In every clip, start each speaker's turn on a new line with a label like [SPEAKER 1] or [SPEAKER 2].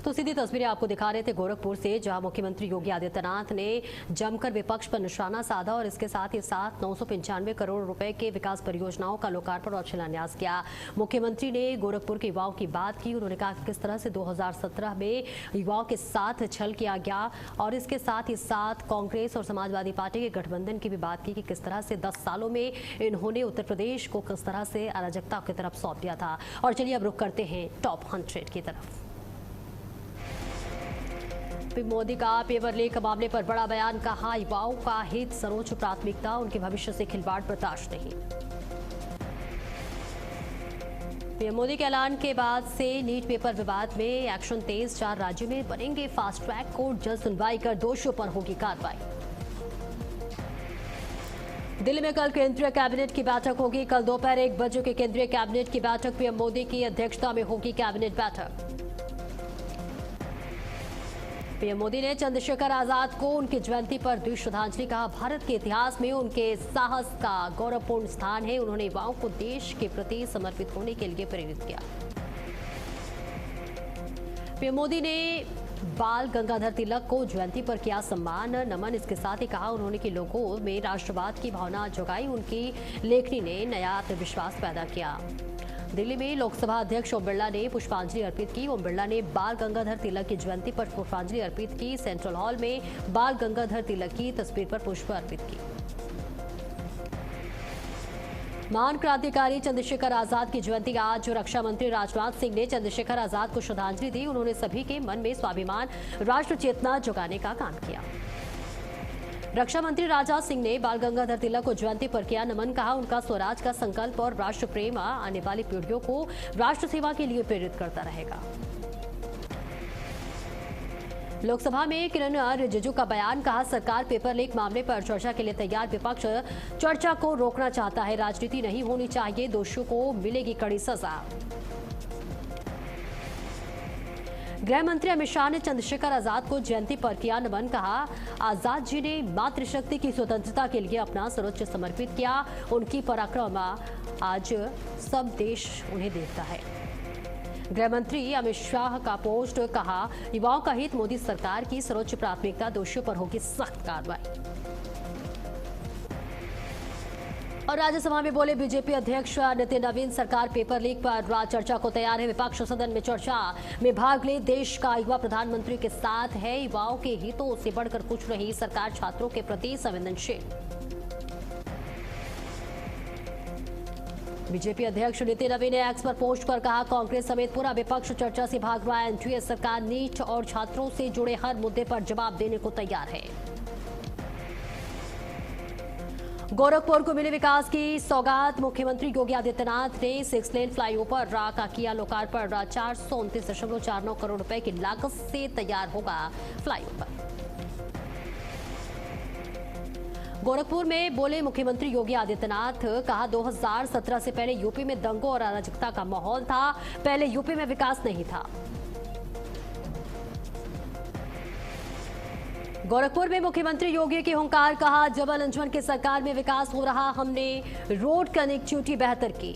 [SPEAKER 1] तो सीधी तस्वीरें आपको दिखा रहे थे गोरखपुर से, जहां मुख्यमंत्री योगी आदित्यनाथ ने जमकर विपक्ष पर निशाना साधा और इसके साथ ही 995 करोड़ रुपए के विकास परियोजनाओं का लोकार्पण और शिलान्यास किया। मुख्यमंत्री ने गोरखपुर के युवाओं की बात की। उन्होंने कहा कि किस तरह से 2017 में युवाओं के साथ छल किया गया और इसके साथ ही साथ कांग्रेस और समाजवादी पार्टी के गठबंधन की भी बात की कि किस तरह से 10 सालों में इन्होंने उत्तर प्रदेश को किस तरह से अराजकता की तरफ सौंप दिया था। और चलिए अब रुक करते हैं टॉप 100 की तरफ। मोदी का पेपर लीक मामले पर बड़ा बयान, कहा युवाओं का हित सर्वोच्च प्राथमिकता, उनके भविष्य से खिलवाड़ बर्दाश्त नहीं। पीएम मोदी के ऐलान के बाद से नीट पेपर विवाद में एक्शन तेज, 4 राज्यों में बनेंगे फास्ट ट्रैक कोर्ट, जल्द सुनवाई कर दोषियों पर होगी कार्रवाई। दिल्ली में कल केंद्रीय कैबिनेट की बैठक होगी। कल दोपहर 1 बजे के केंद्रीय कैबिनेट की बैठक पीएम मोदी की अध्यक्षता में होगी कैबिनेट बैठक। पीएम मोदी ने चंद्रशेखर आजाद को उनकी जयंती पर दी श्रद्धांजलि, कहा भारत के इतिहास में उनके साहस का गौरवपूर्ण स्थान है। उन्होंने युवाओं को देश के प्रति समर्पित होने के लिए प्रेरित किया। पीएम मोदी ने बाल गंगाधर तिलक को जयंती पर किया सम्मान नमन। इसके साथ ही कहा उन्होंने कि लोगों में राष्ट्रवाद की भावना जगाई, उनकी लेखनी ने नया आत्मविश्वास पैदा किया। दिल्ली में लोकसभा अध्यक्ष ओम बिरला ने पुष्पांजलि अर्पित की। ओम बिरला ने बाल गंगाधर तिलक की जयंती पर पुष्पांजलि अर्पित की। सेंट्रल हॉल में बाल गंगाधर तिलक की तस्वीर पर पुष्प अर्पित की। महान क्रांतिकारी चंद्रशेखर आजाद की जयंती आज, रक्षा मंत्री राजनाथ सिंह ने चंद्रशेखर आजाद को श्रद्धांजलि दी। उन्होंने सभी के मन में स्वाभिमान, राष्ट्र चेतना जगाने का काम किया। रक्षा मंत्री राजनाथ सिंह ने बाल गंगाधर तिलक को जयंती पर किया नमन, कहा उनका स्वराज का संकल्प और राष्ट्र प्रेम आने वाली पीढ़ियों को राष्ट्र सेवा के लिए प्रेरित करता रहेगा। लोकसभा में किरण रिजिजू का बयान, कहा सरकार पेपर लीक मामले पर चर्चा के लिए तैयार, विपक्ष चर्चा को रोकना चाहता है, राजनीति नहीं होनी चाहिए, दोषियों को मिलेगी कड़ी सजा। गृह मंत्री अमित शाह ने चंद्रशेखर आजाद को जयंती पर किया नमन, कहा आजाद जी ने मातृशक्ति की स्वतंत्रता के लिए अपना सर्वोच्च समर्पित किया। उनकी पराक्रम आज सब देश उन्हें देखता है। गृह मंत्री अमित शाह का पोस्ट, कहा युवाओं का हित मोदी सरकार की सर्वोच्च प्राथमिकता, दोषियों पर होगी सख्त कार्रवाई। और राज्यसभा में बोले बीजेपी अध्यक्ष नितिन नवीन, सरकार पेपर लीक पर चर्चा को तैयार है। विपक्ष सदन में चर्चा में भाग ले, देश का युवा प्रधानमंत्री के साथ है, युवाओं के हितों से बढ़कर कुछ नहीं, सरकार छात्रों के प्रति संवेदनशील। बीजेपी अध्यक्ष नितिन नवीन ने एक्स पर पोस्ट कर कहा कांग्रेस समेत पूरा विपक्ष चर्चा से भाग रहा है। एनडीए सरकार नीट और छात्रों से जुड़े हर मुद्दे पर जवाब देने को तैयार है। गोरखपुर को मिली विकास की सौगात, मुख्यमंत्री योगी आदित्यनाथ ने 6 लेन फ्लाईओवर का किया लोकार्पण। 429.49 करोड़ रुपए की लागत से तैयार होगा फ्लाईओवर। गोरखपुर में बोले मुख्यमंत्री योगी आदित्यनाथ, कहा 2017 से पहले यूपी में दंगों और अराजकता का माहौल था, पहले यूपी में विकास नहीं था। गोरखपुर में मुख्यमंत्री योगी की हुंकार, कहा जबल अंजुमन की सरकार में विकास हो रहा, हमने रोड कनेक्टिविटी बेहतर की।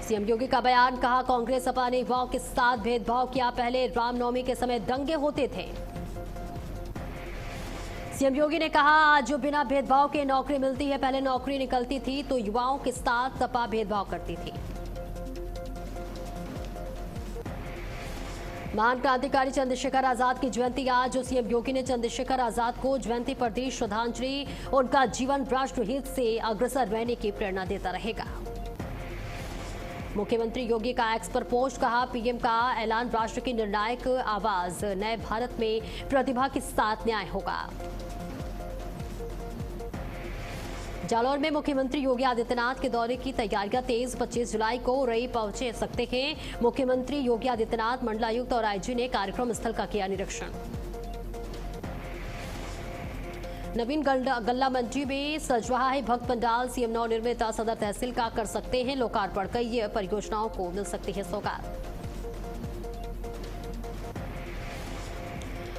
[SPEAKER 1] सीएम योगी का बयान, कहा कांग्रेस सपा ने युवाओं के साथ भेदभाव किया, पहले रामनवमी के समय दंगे होते थे। सीएम योगी ने कहा आज जो बिना भेदभाव के नौकरी मिलती है, पहले नौकरी निकलती थी तो युवाओं के साथ सपा भेदभाव करती थी। महान क्रांतिकारी चंद्रशेखर आजाद की जयंती आज, सीएम योगी ने चंद्रशेखर आजाद को जयंती पर दी श्रद्धांजलि। उनका जीवन राष्ट्रहित से अग्रसर रहने की प्रेरणा देता रहेगा। मुख्यमंत्री योगी का एक्स पर पोस्ट, कहा पीएम का ऐलान राष्ट्र की निर्णायक आवाज, नए भारत में प्रतिभा के साथ न्याय होगा। जालौर में मुख्यमंत्री योगी आदित्यनाथ के दौरे की तैयारियां तेज, 25 जुलाई को रई पहुंचे सकते हैं। मुख्यमंत्री योगी आदित्यनाथ, मंडलायुक्त और आईजी ने कार्यक्रम स्थल का किया निरीक्षण। नवीन गल्ला मंडी में सज रहा है भक्त पंडाल, सीएम नवनिर्मित सदर तहसील का कर सकते हैं लोकार्पण, कई परियोजनाओं को मिल सकती है सौगात।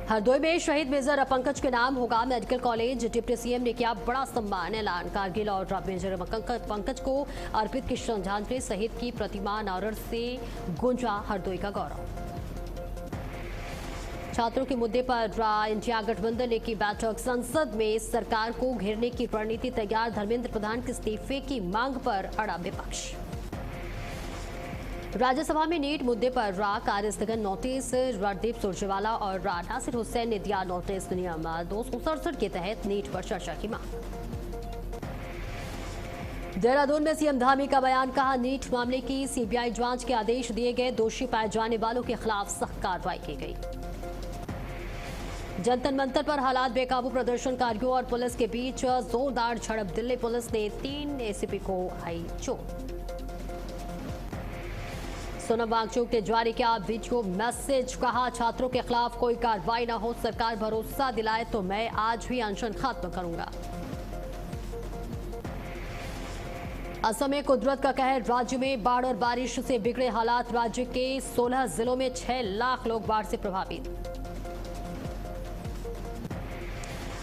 [SPEAKER 1] हरदोई में शहीद मेजर पंकज के नाम होगा मेडिकल कॉलेज। डिप्टी सीएम ने किया बड़ा सम्मान ऐलान। कारगिल और मेजर पंकज को अर्पित की श्रद्धांजलि। शहीद की प्रतिमा नारद से गूंजा हरदोई का गौरव। छात्रों के मुद्दे पर इंडिया गठबंधन ने की बैठक। संसद में सरकार को घेरने की रणनीति तैयार। धर्मेंद्र प्रधान के इस्तीफे की मांग पर अड़ा विपक्ष। राज्यसभा में नीट मुद्दे पर कार्य स्थगन नोटिस। रणदीप सुरजेवाला और नासिर हुसैन ने दिया नोटिस। नियम 267 के तहत नीट पर चर्चा की मांग। देहरादून में सीएम धामी का बयान। कहा, नीट मामले की सीबीआई जांच के आदेश दिए गए। दोषी पाए जाने वालों के खिलाफ सख्त कार्रवाई की गई। जनता मंतर पर हालात बेकाबू। प्रदर्शनकारियों और पुलिस के बीच जोरदार झड़प। दिल्ली पुलिस ने 3 एसीपी को आई चोट। सोनम वांगचुक ने जारी किया वीडियो मैसेज। कहा, छात्रों के खिलाफ कोई कार्रवाई न हो। सरकार भरोसा दिलाए तो मैं आज भी अनशन खत्म करूंगा। असम में कुदरत का कहर। राज्य में बाढ़ और बारिश से बिगड़े हालात। राज्य के 16 जिलों में 6 लाख लोग बाढ़ से प्रभावित।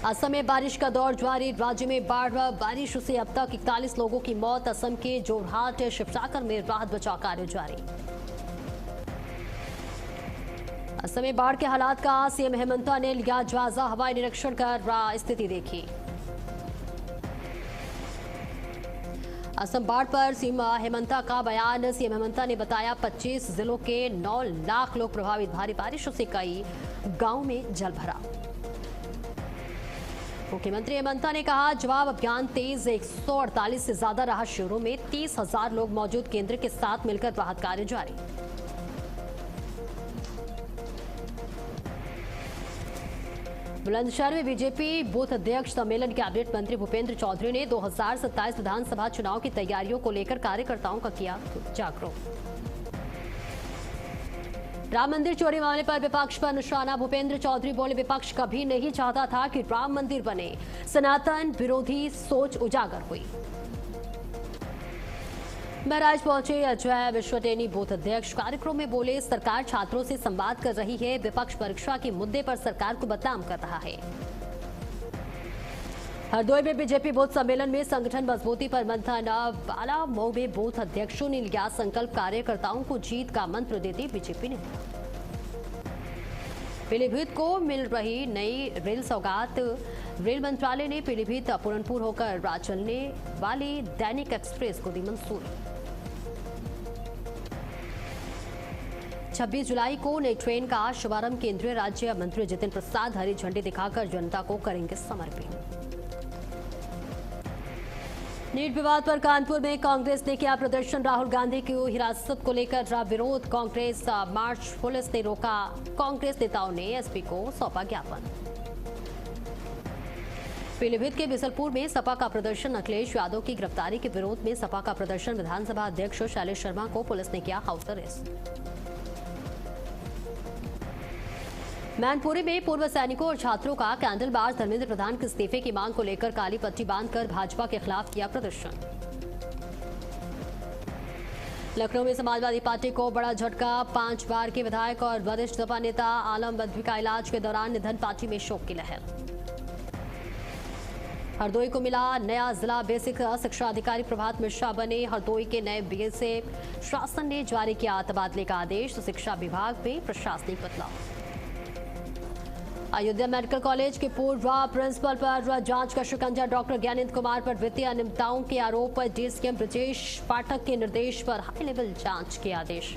[SPEAKER 1] असम में बारिश का दौर जारी। राज्य में बाढ़ व बारिश से अब तक 41 लोगों की मौत। असम के जोरहाट शिवसागर में राहत बचाव कार्य जारी। असम में बाढ़ के हालात का सीएम हेमंता ने लिया जायजा। हवाई निरीक्षण कर स्थिति देखी। असम बाढ़ पर सीएम हेमंता का बयान। सीएम हेमंता ने बताया 25 जिलों के 9 लाख लोग प्रभावित। भारी बारिशों से कई गांवों में जल भरा। मुख्यमंत्री हेमंता ने कहा, जवाब अभियान तेज। 148 से ज्यादा राहत शिविरों में 30,000 लोग मौजूद। केंद्र के साथ मिलकर राहत कार्य जारी। बुलंदशहर में बीजेपी बूथ अध्यक्ष सम्मेलन। कैबिनेट मंत्री भूपेंद्र चौधरी ने 2027 विधानसभा चुनाव की तैयारियों को लेकर कार्यकर्ताओं का किया जागरूक। राम मंदिर चोरी मामले पर विपक्ष पर निशाना। भूपेंद्र चौधरी बोले, विपक्ष कभी नहीं चाहता था कि राम मंदिर बने। सनातन विरोधी सोच उजागर हुई। महराज पहुंचे अजय विश्वटेनी बूथ अध्यक्ष। कार्यक्रम में बोले, सरकार छात्रों से संवाद कर रही है। विपक्ष परीक्षा के मुद्दे पर सरकार को बदनाम कर रहा है। हरदोई में बीजेपी बूथ सम्मेलन में संगठन मजबूती पर मंथन। बालामऊ में बूथ अध्यक्षों ने लिया संकल्प। कार्यकर्ताओं को जीत का मंत्र देती बीजेपी ने। पीलीभीत को मिल रही नई रेल सौगात। रेल मंत्रालय ने पीलीभीत पूरनपुर होकर चलने वाली दैनिक एक्सप्रेस को दी मंजूरी। 26 जुलाई को नई ट्रेन का शुभारंभ केंद्रीय राज्य मंत्री जितिन प्रसाद हरी झंडी दिखाकर जनता को करेंगे समर्पित। नीट विवाद पर कानपुर में कांग्रेस ने किया प्रदर्शन। राहुल गांधी की हिरासत को लेकर विरोध। कांग्रेस मार्च पुलिस ने रोका। कांग्रेस नेताओं ने एसपी को सौंपा ज्ञापन। पीलीभीत के बिसलपुर में सपा का प्रदर्शन। अखिलेश यादव की गिरफ्तारी के विरोध में सपा का प्रदर्शन। विधानसभा अध्यक्ष शैलेश शर्मा को पुलिस ने किया हाउस अरेस्ट। मैनपुरी में पूर्व सैनिकों और छात्रों का कैंडल मार्च। धर्मेंद्र प्रधान के इस्तीफे की मांग को लेकर काली पट्टी बांधकर भाजपा के खिलाफ किया प्रदर्शन। लखनऊ में समाजवादी पार्टी को बड़ा झटका। 5 बार के विधायक और वरिष्ठ सपा नेता आलम बद्री का इलाज के दौरान निधन। पार्टी में शोक की लहर। हरदोई को मिला नया जिला बेसिक शिक्षा अधिकारी। प्रभात मिश्रा बने हरदोई के नए बीएसए। शासन ने जारी किया तबादले का आदेश। शिक्षा विभाग में प्रशासनिक बदलाव। अयोध्या मेडिकल कॉलेज के पूर्व प्रिंसिपल पर जांच का शिकंजा। डॉक्टर ज्ञानेंद्र कुमार पर वित्तीय अनियमितताओं के आरोप पर डीसीएम ब्रजेश पाठक के निर्देश पर हाई लेवल जांच के आदेश।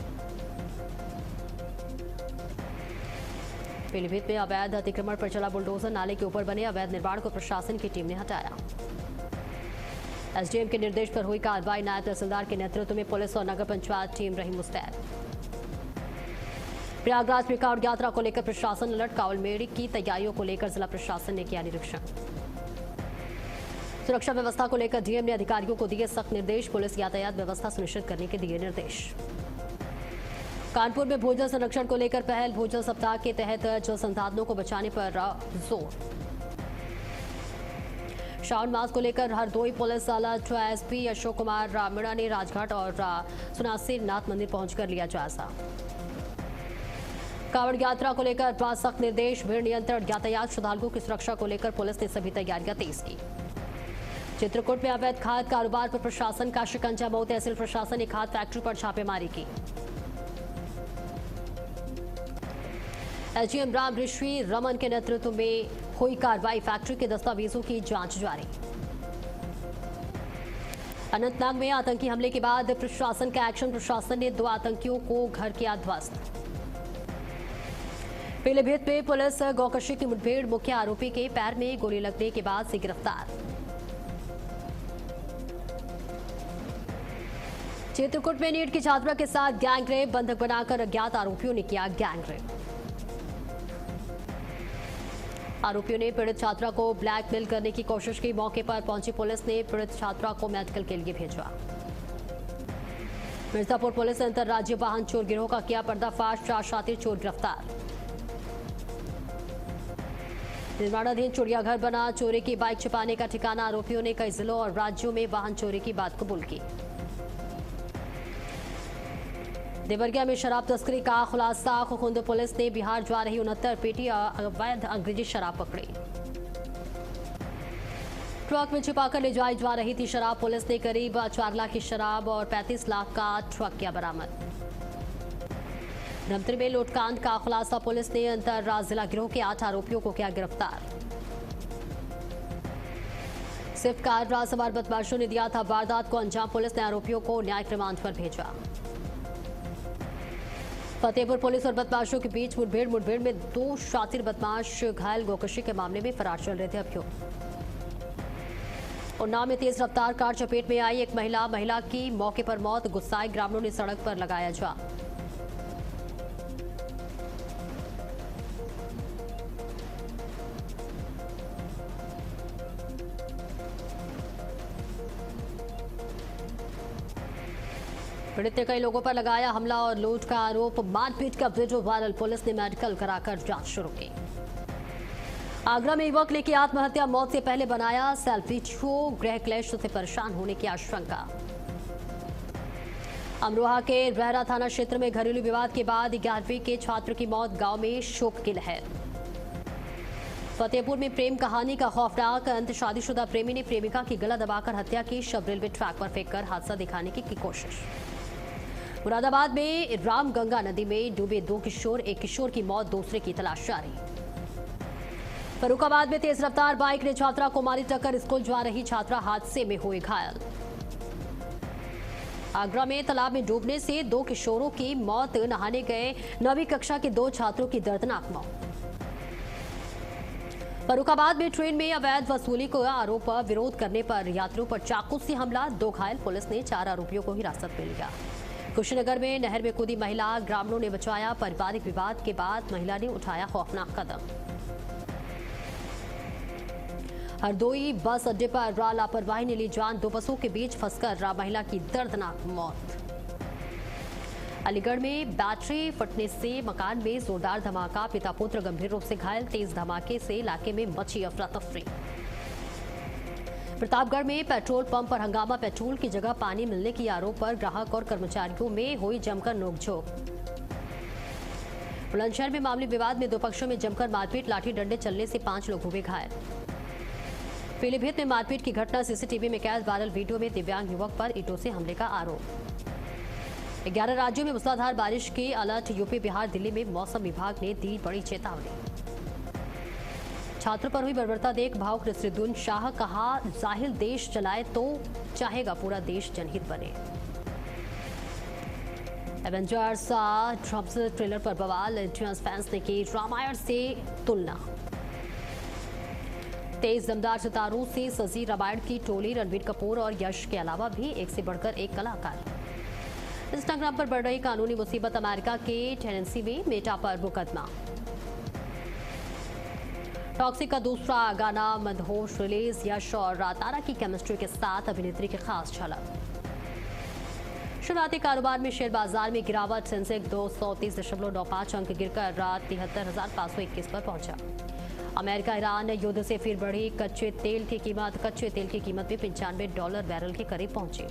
[SPEAKER 1] पीलीभीत में अवैध अतिक्रमण पर चला बुलडोजर। नाले के ऊपर बने अवैध निर्माण को प्रशासन की टीम ने हटाया। एसडीएम के निर्देश पर हुई कार्रवाई। नायब तहसीलदार के नेतृत्व में पुलिस और नगर पंचायत टीम रही मुस्तैद। प्रयागराज में कांवड़ यात्रा को लेकर प्रशासन अलर्ट। कावड़ मेले की तैयारियों को लेकर जिला प्रशासन ने किया निरीक्षण। सुरक्षा व्यवस्था को लेकर डीएम ने अधिकारियों को दिए सख्त निर्देश। पुलिस यातायात व्यवस्था सुनिश्चित करने के दिए निर्देश। कानपुर में भूजल संरक्षण को लेकर पहल। भूजल सप्ताह के तहत जल संसाधनों को बचाने पर जोर। श्रावण मास को लेकर Hardoi police alert. SP Ashok Kumar Meena ने राजघाट और सुनासिर नाथ मंदिर पहुंचकर लिया जायजा। कांवड़ यात्रा को लेकर सख्त निर्देश, भीड़ नियंत्रण, यातायात, श्रद्धालुओं की सुरक्षा को लेकर पुलिस ने सभी तैयारियां तेज की। चित्रकूट में अवैध खाद कारोबार पर प्रशासन का शिकंजा, मऊ तहसील प्रशासन ने खाद फैक्ट्री पर छापेमारी की। एसडीएम राम ऋषि रमन के नेतृत्व में हुई कार्रवाई, फैक्ट्री के दस्तावेजों की जांच जारी। अनंतनाग में आतंकी हमले के बाद प्रशासन का एक्शन, प्रशासन ने 2 आतंकियों को घर किया ध्वस्त। पीलीभीत में पुलिस गौकशी की मुठभेड़, मुख्य आरोपी के पैर में गोली लगने के बाद से गिरफ्तार। चित्रकूट में नीट की छात्रा के साथ गैंगरेप, बंधक बनाकर अज्ञात आरोपियों ने किया गैंगरेप। आरोपियों ने पीड़ित छात्रा को ब्लैकमेल करने की कोशिश की, मौके पर पहुंची पुलिस ने पीड़ित छात्रा को मेडिकल के लिए भेजा। मिर्जापुर पुलिस ने अंतर्राज्यीय वाहन चोर गिरोह का किया पर्दाफाश, 4 शातिर चोर गिरफ्तार। निर्माणाधीन चिड़ियाघर बना, चोरी की बाइक छिपाने का ठिकाना, आरोपियों ने कई जिलों और राज्यों में वाहन चोरी की बात कबूल की। देवरिया में शराब तस्करी का खुलासा, खुखुंद पुलिस ने बिहार जा रही 69 पेटी अवैध अंग्रेजी शराब पकड़ी। ट्रक में छिपाकर ले जाई जा रही थी शराब, पुलिस ने करीब 4 लाख की शराब और 35 लाख का ट्रक किया बरामद। धमतरी में लूटकांड का खुलासा, पुलिस ने अंतर जिला गिरोह के 8 आरोपियों को किया गिरफ्तार। स्विफ्ट कार राजसवार बदमाशों ने दिया था वारदात को अंजाम, पुलिस ने आरोपियों को न्यायिक रिमांड पर भेजा। फतेहपुर पुलिस और बदमाशों के बीच मुठभेड़ में 2 शातिर बदमाश घायल, गोकशी के मामले में फरार चल रहे थे अभियुक्त। उन्नाव में तेज रफ्तार कार चपेट में आई एक महिला की मौके पर मौत, गुस्साए ग्रामीणों ने सड़क पर लगाया जाम। पीड़ित ने कई लोगों पर लगाया हमला और लूट का आरोप, मारपीट का वीडियो वायरल, पुलिस ने मेडिकल कराकर जांच शुरू की। आगरा में युवक लेके आत्महत्या, मौत से पहले बनाया सेल्फी शो, गृह क्लेश से परेशान होने की आशंका। अमरोहा के रहरा थाना क्षेत्र में घरेलू विवाद के बाद 11वीं के छात्र की मौत, गांव में शोक की लहर। फतेहपुर में प्रेम कहानी का खौफनाक अंत, शादीशुदा प्रेमी ने प्रेमिका की गला दबाकर हत्या की, शव रेलवे ट्रैक पर फेंककर हादसा दिखाने की कोशिश। मुरादाबाद में रामगंगा नदी में डूबे 2 किशोर, एक किशोर की मौत, दूसरे की तलाश जारी। फर्रुखाबाद में तेज रफ्तार बाइक ने छात्रा को मारी टक्कर, स्कूल जा रही छात्रा हादसे में हुई घायल। आगरा में तालाब में डूबने से 2 किशोरों की मौत, नहाने गए 9वीं कक्षा के 2 छात्रों की दर्दनाक मौत। फर्रुखाबाद में ट्रेन में अवैध वसूली को आरोप, विरोध करने पर यात्रियों पर चाकू से हमला, 2 घायल, पुलिस ने 4 आरोपियों को हिरासत में लिया। कुशीनगर में नहर में कूदी महिला, ग्रामीणों ने बचाया, पारिवारिक विवाद के बाद महिला ने उठाया खौफनाक कदम। हरदोई बस अड्डे पर लापरवाही ने ली जान, 2 बसों के बीच फंसकर महिला की दर्दनाक मौत। अलीगढ़ में बैटरी फटने से मकान में जोरदार धमाका, पिता पुत्र गंभीर रूप से घायल, तेज धमाके से इलाके में मची अफरा तफरी। प्रतापगढ़ में पेट्रोल पंप पर हंगामा, पेट्रोल की जगह पानी मिलने की आरोप पर ग्राहक और कर्मचारियों में हुई जमकर नोकझोंक। बुलंदशहर में मामूली विवाद में 2 पक्षों में जमकर मारपीट, लाठी डंडे चलने से 5 लोग हुए घायल। पीलीभीत में मारपीट की घटना, सीसीटीवी में कैद, वायरल वीडियो में दिव्यांग युवक पर ईंटों से हमले का आरोप। 11 राज्यों में मूसलाधार बारिश की अलर्ट, यूपी, बिहार, दिल्ली में मौसम विभाग ने दी बड़ी चेतावनी। छात्रों पर हुई बर्बरता देख भावुक नसरुद्दीन शाह, कहा जाहिल देश चलाए तो चाहेगा पूरा देश जनहित बने। एवेंजर्स ट्रम्प ट्रेलर पर बवाल, इंडियन फैंस ने की रामायण से तुलना। 23 दमदार सितारों से सजी रामायण की टोली, रणबीर कपूर और यश के अलावा भी एक से बढ़कर एक कलाकार। इंस्टाग्राम पर बढ़ रही कानूनी मुसीबत, अमेरिका के टेनेसी में मेटा पर मुकदमा। टॉक्सिक का दूसरा गाना मदहोश रिलीज, यश और तारा की केमिस्ट्री के साथ अभिनेत्री की खास झलक। शुरुआती कारोबार में शेयर बाजार में गिरावट, सेंसेक्स 230.95 अंक गिरकर रात 73,521 पर पहुंचा। अमेरिका ईरान युद्ध से फिर बढ़ी कच्चे तेल की कीमत भी $95 बैरल के करीब पहुंची।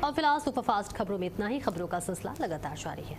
[SPEAKER 1] और फिलहाल सुपरफास्ट खबरों में इतना ही। खबरों का सिलसिला लगातार जारी है।